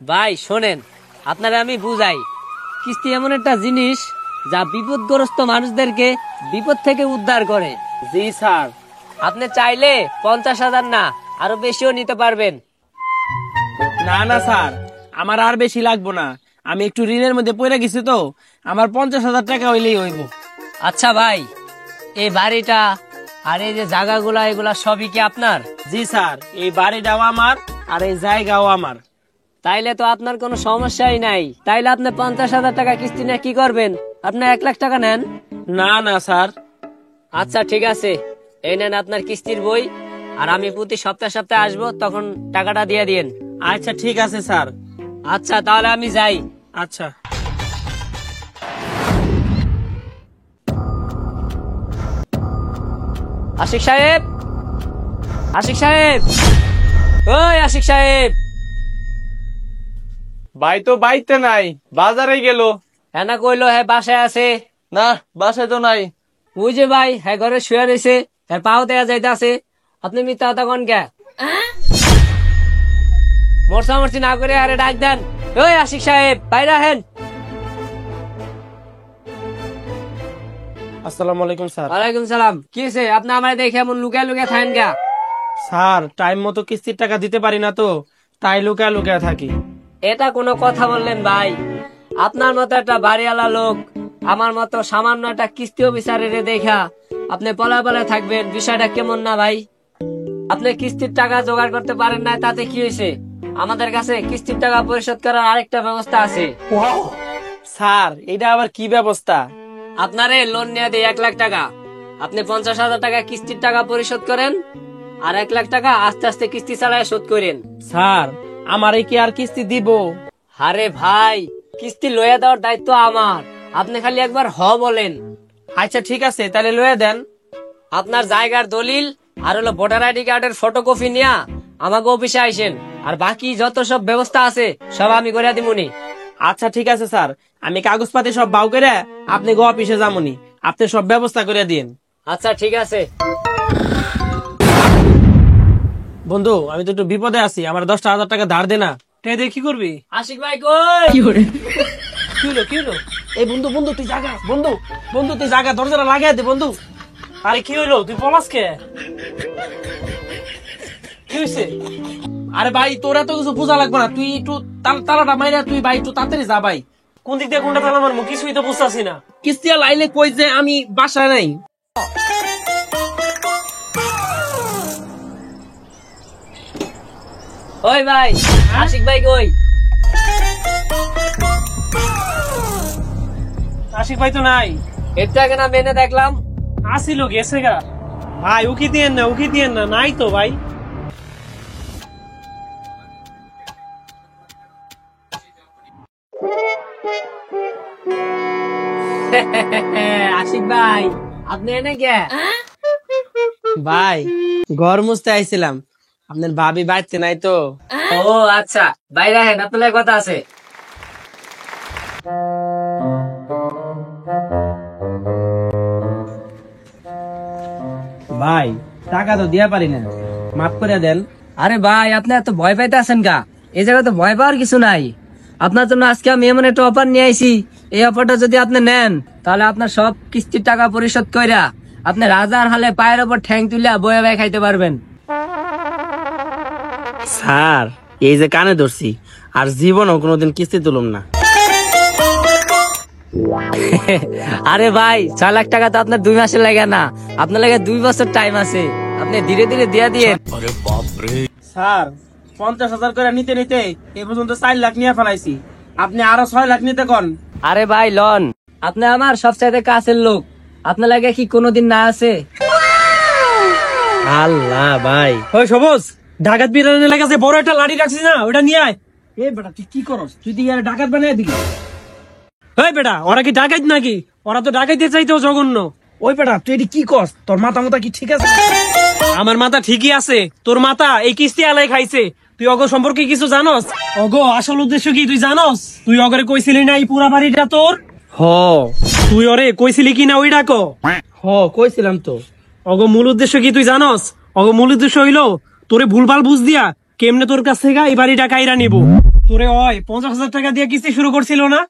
ভাই শোনেন, আপনারা আমি বুঝাই, কিস্তি এমন একটা জিনিস যা বিপদগ্রস্ত মানুষদেরকে বিপদ থেকে উদ্ধার করে। জি স্যার। আপনি চাইলে 50,000 না আরো বেশিও নিতে পারবেন। না না স্যার, আমার আর বেশি লাগবো না। আমি একটু ঋণের মধ্যে পড়ে গেছি তো, আমার 50,000 টাকা হইলেই হইব। আচ্ছা ভাই, এই বাড়িটা আর এই যে জায়গাগুলা এগুলা সবই কি আপনার? জি স্যার, এই বাড়িটাও আমার আর এই জায়গাও আমার। তাইলে তো আপনার কোনো সমস্যাই নাই। তাইলে আপনি 50,000 টাকা কিস্তি নিয়ে কি করবেন? আপনি 1,00,000 টাকা নেন। না না স্যার। আচ্ছা ঠিক আছে, এই নেন আপনার কিস্তির বই, আর আমি প্রতি সপ্তাহে সপ্তাহে আসবো, তখন টাকাটা দিয়ে দিন। আচ্ছা ঠিক আছে স্যার। আচ্ছা তাহলে আমি যাই। আচ্ছা। আশিক সাহেব, আশিক সাহেব, ওই আশিক সাহেব। ভাই তো বাইতে নাই, বাজারে গেল। এনা কইলো হ্যাঁ বাসায় আছে। না, বাসায় তো নাই। ওই যে ভাই, হ্যাঁ ঘরে শুয়ে রয়েছে, হ্যাঁ পাও দেয়া যাইতে আছে। আপনি মিথ্যা কথা কন কে? মরসামরসি না করে আরে ডাক দেন। ওই আশিক সাহেব, বাইরে আহেন। আসসালামু আলাইকুম স্যার। ওয়ালাইকুম সালাম। কি হয়েছে? আপনি আমার দেখে এমন লুকায় লুকায় থাকেন কে? স্যার, টাইম মতো কিস্তির টাকা দিতে পারি না তো, তাই লুকায় লুকায় থাকি। এটা কোনো কথা বললেন ভাই? আপনার মতো একটা বাড়িওয়ালা লোক আমার মতো সামান্য একটা কিস্তি অফিসারের দেখা আপনি পলা পলা থাকবেন, বিষয়টা কেমন না ভাই? আপনি কিস্তির টাকা জোগাড় করতে পারেন না, তাতে কি হয়েছে? আমাদের কাছে কিস্তির টাকা পরিশোধ করার আরেকটা ব্যবস্থা আছে। স্যার, এটা আবার কি ব্যবস্থা? আপনারে লোন নিয়ে দিই 1,00,000 টাকা। আপনি 50,000 টাকা কিস্তির টাকা পরিশোধ করেন, আর 1,00,000 টাকা আস্তে আস্তে কিস্তি চালায় শোধ করেন। স্যার, আমারে কি আর কিস্তি দিব? আরে ভাই, কিস্তি লইয়া দেওয়ার দায়িত্ব আমার, আপনি খালি একবার হ বলেন। আচ্ছা ঠিক আছে, তাহলে লয়ে দেন। আপনার জায়গার দলিল আর হলো ভোটার আইডি কার্ডের ফটোকপি নিয়া আমাকে অফিসে আইসেন, আর বাকি যত সব ব্যবস্থা আছে সব আমি করে দিমুনি। আচ্ছা ঠিক আছে স্যার, আমি কাগজপাতি সব বাউ করে আপনি গো অফিসে যামুনি, আপনি সব ব্যবস্থা করে দিন। আচ্ছা ঠিক আছে। বন্ধু, আমি তো একটু বিপদে আছি, আমার 10,000 টাকা ধার দে না। দিয়ে কি করবি? আশিক ভাই কই? কি হলো কি হলো? এই বন্ধু বন্ধু তুই জাগা, বন্ধু বন্ধু তুই জাগা, দরজাটা লাগাই দে বন্ধু। আরে কি হইলো, তুই পলাস কে? কি হয়েছে? আরে ভাই, তোরা তো কিছু বোঝা লাগবে না, তুই একটু তালাটা মাইরা তুই ভাই একটু তাড়াতাড়ি যা ভাই। কোন দিক দিয়ে কোনটা তালা মারবো কিছুই তো বুঝতেছি না। কিস্তিয়া লাইলে কই যে আমি বাসায় নাই। ওই ভাই, আশিক ভাই কই? আশিক ভাই তো নাই। এটা কেন মেনে দেখলাম? আসিল গেছে গা। ভাই উকি দিয়েন না, উকি দিয়েন না, নাই তো ভাই। আশিক ভাই, আপনি এনে কে? ভাই, ঘর মুছতে আইছিলাম, আপনার ভাবি বাড়তে নাই তো। ও আচ্ছা, বাইরে আহেন, আপনার কথা আছে। ভাই, টাকা তো দিয়া পারি না, মাফ করে দেন। আরে ভাই, আপনি এত ভয় পাইতে আছেন কা? এই জায়গায় তো ভয় পাওয়ার কিছু নাই। আপনার জন্য আজকে আমি এমন একটা অফার নিয়ে আইছি, এই অফারটা যদি আপনি নেন তাহলে আপনার সব কিস্তির টাকা পরিশোধ কইরা আপনি রাজার হালে পায়ের ওপর ঠ্যাং তুলে বয়ে বয়ে খাইতে পারবেন। স্যার, এই যে কানে ধরছি, আর জীবনও কোনোদিন কিস্তি তুলুম না। আরে ভাই, 6,00,000 টাকা তো আপনার 2 মাসের লাগে না, আপনার লাগে 2 বছর টাইম আছে, আপনি ধীরে ধীরে দিয়ে দিয়ে। স্যার, 50,000 করে নিতে নিতে এই পর্যন্ত 4 লাখ নিয়ে ফেলাইছি, আপনি আরো 6 লাখ নিতে কোন? আরে ভাই লন, আপনি আমার সবচাইতে কাছের লোক, আপনার লাগে কি কোনোদিন না আছে? আল্লাহ ভাই। ওই সবুজ, ডাকাত বিরানের লেগেছে বড় একটা লাঠি রাখছিস না, ওটা নিয়ে আয়। এ বেটা, তুই কি করস? তুই কি আর ডাকাত বানাই দিবি? ওই বেটা, ওরা কি ডাকাত নাকি? ওরা তো ডাকাইতে চাইতেও জঘন্য। ওই বেটা, তুই এটি কি করস? তোর মাথা মাথা কি ঠিক আছে? আমার মাথা ঠিকই আছে, তোর মাথা এই কিস্তি আলাই খাইছে। তুই অগ সম্পর্কে কিছু জানস? অগ আসল উদ্দেশ্য কি তুই জানস? তুই অগরে কইছিলি না এই পুরা বাড়িটা তোর? হ। তুই ওরে কইছিলি কি না ওই ডাকো? হ, কইছিলাম তো। অগ মূল উদ্দেশ্য কি তুই জানস? অগ মূল উদ্দেশ্য হইলো তোরে ভুলভাল বুঝ দিয়া কেমনে তোর কাছ থেকে এই বাড়িটা কাইরা নিব। তোরে ওই 50,000 টাকা দিয়ে কিস্তি শুরু করছিল না?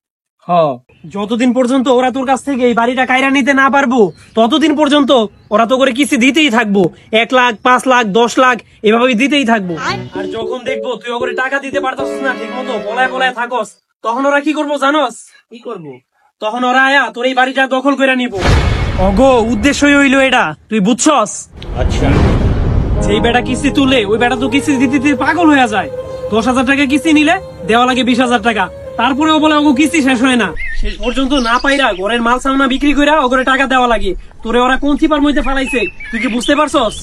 যতদিন পর্যন্ত ওরা তোর কাছ থেকে এই বাড়িটা কায়রা নিতে না পারবো ততদিন পর্যন্ত ওরা তো করে কিস্তি দিতেই থাকবো। 1 লাখ, 5 লাখ, 10 লাখ এভাবে দিতেই থাকবো। আর যখন দেখবো তুই ওরে টাকা দিতে পারতাছিস না ঠিক মতো, পলায় পলায় থাকস, তখন ওরা কি করবো জানস? কি করবো? তখন ওরা আয়া তোর এই বাড়িটা দখল করে নিব। অগো উদ্দেশ্যই হইলো এটা, তুই বুঝছস? আচ্ছা, যেই বেটা কিস্তি তুলে ওই বেটা তো কিস্তি দিতে দিতে পাগল হয়ে যায়। 10,000 টাকা কিস্তি নিলে দেওয়া লাগে 20,000 টাকা, তারপরেও বলে ওগো কিস্তি শেষ হয় না। শেষ পর্যন্ত না পাইরা ঘরের মাল সামনা বিক্রি কইরা ওগরে টাকা দেওয়া লাগে। তোরে ওরা কোন চিপার মধ্যে ফালাইছে তুই কি বুঝতে পারছস?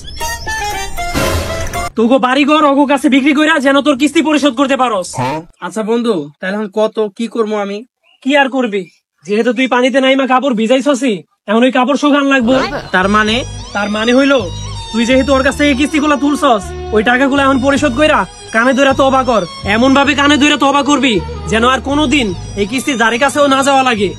তোগো বাড়িঘর ওগো কাছে বিক্রি কইরা যেন তোর কিস্তি পরিশোধ করতে পারস। আচ্ছা বন্ধু, তাহলে এখন কত কি করবো আমি? কি আর করবি, যেহেতু তুই পানিতে নাইমা কাপড় ভিজাইছসি, এখন ওই কাপড় শুকান লাগবো। তার মানে হইলো তুই যেহেতু ওর কাছ থেকে কিস্তিগুলা তুলছস, ওই টাকাগুলো এখন পরিশোধ কইরা কানে ধরে তওবা কর। এমন ভাবে কানে ধরে তওবা করবি যেন আর কোনোদিন এই কিস্তি যারে কাছেও না যাওয়া লাগে।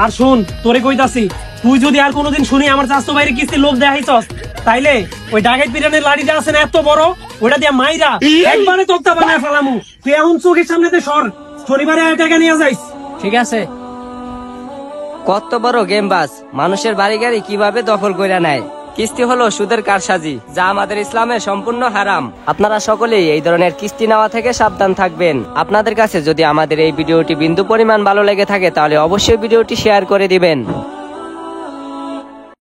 আর শোন, তোরে কইতাছি, তুই যদি আর কোনোদিন শুনি আমার চাচতো ভাইয়ের কিস্তির লোভ দেখাইছস, তাইলে ওই ডাকাত পিরানের লাড়িটা আছে না এত বড়, ওইটা দিয়া মাইরা একবারে তক্তা বানায় ফেলামু। তুই এখন চোখের সামনেতে সর, শনিবারে টাকা নিয়ে যাইস। ঠিক আছে। কত বড় গেমবাজ, মানুষের বাড়ি গাড়ি কিভাবে দখল করে নেয়। কিস্তি হলো সুদের কারসাজি, যা আমাদের ইসলামে সম্পূর্ণ হারাম। আপনারা সকলেই এই ধরনের কিস্তি নেওয়া থেকে সাবধান থাকবেন। আপনাদের কাছে যদি আমাদের এই ভিডিওটি বিন্দু পরিমাণ ভালো লেগে থাকে তাহলে অবশ্যই ভিডিওটি শেয়ার করে দিবেন।